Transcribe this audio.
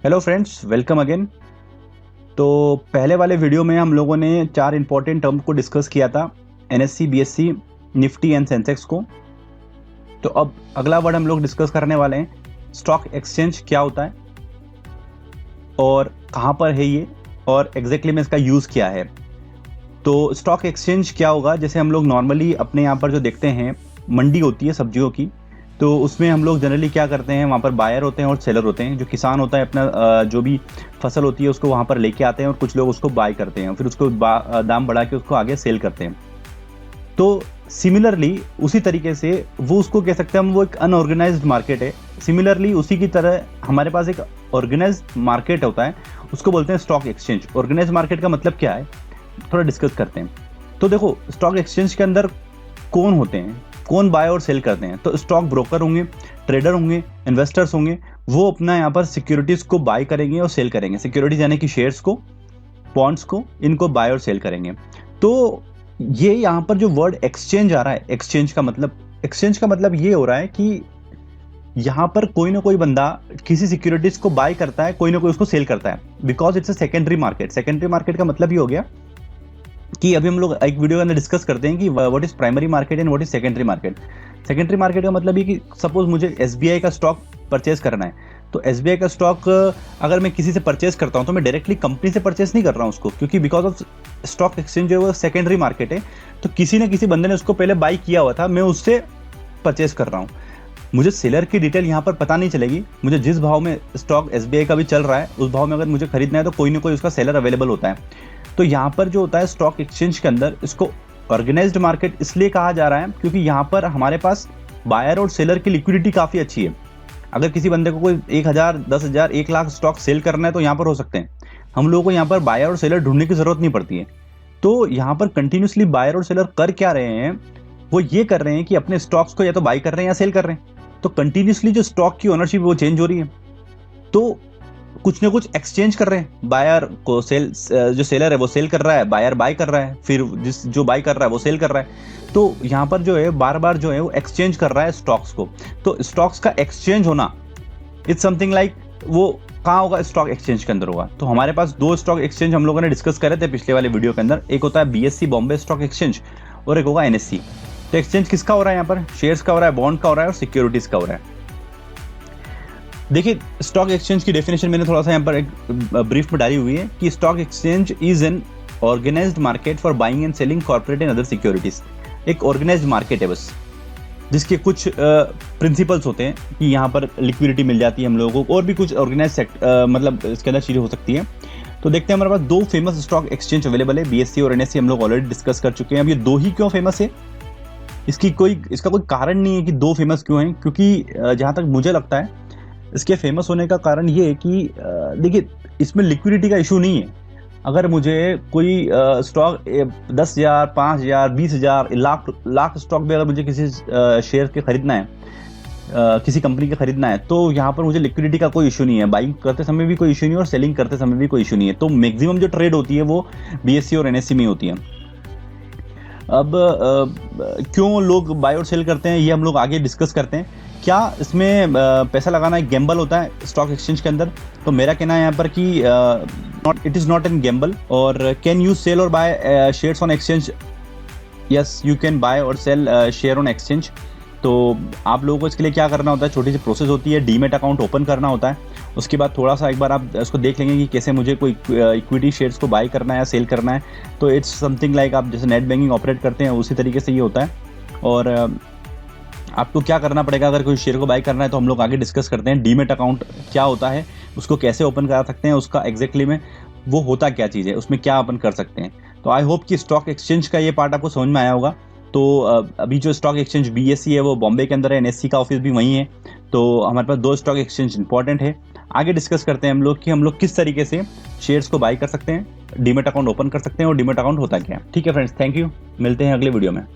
Hello friends, welcome again. तो पहले वाले वीडियो में हम लोगों ने 4 इंपॉर्टेंट टर्म को डिस्कस किया था, NSC, BSc, Nifty and Sensex को। तो अब अगला वर्ड हम लोग डिस्कस करने वाले हैं, स्टॉक एक्सचेंज क्या होता है और कहाँ पर है ये, और एग्जैक्टली में इसका यूज़ क्या है। तो स्टॉक एक्सचेंज क्या होगा, जैसे हम लोग नॉर्मली अपने यहाँ पर जो देखते हैं, मंडी होती है सब्जियों की, तो उसमें हम लोग जनरली क्या करते हैं, वहाँ पर बायर होते हैं और सेलर होते हैं। जो किसान होता है अपना जो भी फसल होती है उसको वहाँ पर लेके आते हैं और कुछ लोग उसको बाय करते हैं, फिर उसको दाम बढ़ा के उसको आगे सेल करते हैं। तो सिमिलरली उसी तरीके से वो उसको कह सकते हैं हम, वो एक अनऑर्गेनाइज्ड मार्केट है। सिमिलरली उसी की तरह हमारे पास एक ऑर्गेनाइज्ड मार्केट होता है, उसको बोलते हैं स्टॉक एक्सचेंज। ऑर्गेनाइज्ड मार्केट का मतलब क्या है, थोड़ा डिस्कस करते हैं। तो देखो, स्टॉक एक्सचेंज के अंदर कौन होते हैं, कौन बाय और सेल करते हैं। तो स्टॉक ब्रोकर होंगे, ट्रेडर होंगे, इन्वेस्टर्स होंगे। वो अपना यहाँ पर सिक्योरिटीज को बाय करेंगे और सेल करेंगे। सिक्योरिटीज यानी कि शेयर्स को, बॉन्ड्स को, इनको बाय और सेल करेंगे। तो ये यहाँ पर जो वर्ड एक्सचेंज आ रहा है, एक्सचेंज का मतलब ये हो रहा है कि यहाँ पर कोई ना कोई बंदा किसी सिक्योरिटीज को बाय करता है, कोई ना कोई उसको सेल करता है, because it's a secondary market. Secondary market का मतलब ये हो गया कि अभी हम लोग एक वीडियो के अंदर डिस्कस करते हैं कि what is primary market and what is secondary market. Secondary market का मतलब ये कि सपोज मुझे एसबीआई का स्टॉक परचेज करना है, तो एसबीआई का स्टॉक अगर मैं किसी से परचेज करता हूं तो मैं डायरेक्टली कंपनी से परचेज नहीं कर रहा हूं उसको, क्योंकि बिकॉज ऑफ स्टॉक एक्सचेंज जो है वो सेकेंडरी मार्केट है। तो किसी न किसी बंदे ने उसको पहले बाई किया हुआ था, मैं उससे परचेज कर रहा हूँ। मुझे सेलर की डिटेल यहाँ पर पता नहीं चलेगी। मुझे जिस भाव में स्टॉक एसबीआई का भी चल रहा है उस भाव में अगर मुझे खरीदना है तो कोई ना कोई उसका सेलर अवेलेबल होता है। तो यहाँ पर जो होता है स्टॉक एक्सचेंज के अंदर, इसको ऑर्गेनाइज्ड मार्केट इसलिए कहा जा रहा है क्योंकि यहाँ पर हमारे पास बायर और सेलर की लिक्विडिटी काफ़ी अच्छी है। अगर किसी बंदे को कोई 1000, 10,000, 1 लाख स्टॉक सेल करना है तो यहाँ पर हो सकते हैं। हम लोगों को यहाँ पर बायर और सेलर ढूंढने की जरूरत नहीं पड़ती है। तो यहाँ पर कंटिन्यूसली बायर और सेलर कर क्या रहे हैं, वो ये कर रहे हैं कि अपने स्टॉक्स को या तो बाई कर रहे हैं या सेल कर रहे हैं। तो कंटिन्यूसली जो स्टॉक की ओनरशिप वो चेंज हो रही है, तो कुछ ना कुछ एक्सचेंज कर रहे हैं। बायर को सेल, जो सेलर है वो सेल कर रहा है, बायर बाय कर रहा है, फिर जो बाय कर रहा है वो सेल कर रहा है। तो यहाँ पर जो है बार बार जो है वो एक्सचेंज कर रहा है स्टॉक्स को। तो स्टॉक्स का एक्सचेंज होना, इट्स समथिंग लाइक, वो कहाँ होगा, स्टॉक एक्सचेंज के अंदर होगा। तो हमारे पास 2 स्टॉक एक्सचेंज हम लोगों ने डिस्कस करे थे पिछले वाले वीडियो के अंदर। एक होता है बीएससी, बॉम्बे स्टॉक एक्सचेंज, और एक होगा एनएससी। तो एक्सचेंज किसका हो रहा है यहाँ पर, शेयर्स का हो रहा है, बॉन्ड का हो रहा है और सिक्योरिटीज का हो रहा है। देखिए, स्टॉक एक्सचेंज की डेफिनेशन मैंने थोड़ा सा यहाँ पर एक ब्रीफ में डाली हुई है कि stock exchange is an organised market for buying and selling corporate and other securities. एक ऑर्गेनाइज्ड मार्केट है बस, जिसके कुछ प्रिंसिपल्स होते हैं कि यहाँ पर लिक्विडिटी मिल जाती है हम लोगों को, और भी कुछ ऑर्गेनाइज मतलब इसके अंदर चीज़ें हो सकती हैं। तो देखते हैं, हमारे पास 2 फेमस स्टॉक एक्सचेंज अवेलेबल है, बीएससी और एनएससी। हम लोग ऑलरेडी डिस्कस कर चुके हैं। अब ये 2 ही क्यों फेमस है, इसका कोई कारण नहीं है कि 2 फेमस क्यों हैं, क्योंकि जहाँ तक मुझे लगता है इसके फेमस होने का कारण ये है कि देखिए, इसमें लिक्विडिटी का इशू नहीं है। अगर मुझे कोई स्टॉक 10,000, 5,000, 20,000, लाख स्टॉक भी अगर मुझे किसी शेयर के खरीदना है, किसी कंपनी का खरीदना है, तो यहाँ पर मुझे लिक्विडिटी का कोई इशू नहीं है। बाइंग करते समय भी कोई इशू नहीं है और सेलिंग करते समय भी कोई इशू नहीं है। तो मैक्सिमम जो ट्रेड होती है वो बीएससी और एनएससी में होती है। अब क्यों लोग बाय और सेल करते हैं ये हम लोग आगे डिस्कस करते हैं। क्या इसमें पैसा लगाना एक गैम्बल होता है स्टॉक एक्सचेंज के अंदर? तो मेरा कहना है यहाँ पर कि it is not an Gamble. और कैन यू सेल और by shares on exchange? Yes, you can buy और सेल शेयर ऑन एक्सचेंज। तो आप लोगों को इसके लिए क्या करना होता है, छोटी सी प्रोसेस होती है, डीमेट अकाउंट ओपन करना होता है। उसके बाद थोड़ा सा एक बार आप उसको देख लेंगे कि कैसे मुझे कोई इक्विटी शेयर्स को बाय करना है या सेल करना है। तो इट्स समथिंग लाइक आप जैसे नेट बैंकिंग ऑपरेट करते हैं उसी तरीके से ये होता है। और आपको क्या करना पड़ेगा अगर कोई शेयर को बाय करना है, तो हम लोग आगे डिस्कस करते हैं। डीमेट अकाउंट क्या होता है, उसको कैसे ओपन करा सकते हैं, उसका एग्जैक्टली में वो होता क्या चीज़ है, उसमें क्या अपन कर सकते हैं। तो आई होप कि स्टॉक एक्सचेंज का ये पार्ट आपको समझ में आया होगा। तो अभी जो स्टॉक एक्सचेंज बीएससी है वो बॉम्बे के अंदर है, एनएससी का ऑफिस भी वहीं है। तो हमारे पास 2 स्टॉक एक्सचेंज इंपॉर्टेंट है। आगे डिस्कस करते हैं हम लोग कि हम लोग किस तरीके से शेयर्स को बाय कर सकते हैं, डीमेट अकाउंट ओपन कर सकते हैं और डीमेट अकाउंट होता क्या है। ठीक है फ्रेंड्स, थैंक यू, मिलते हैं अगले वीडियो में।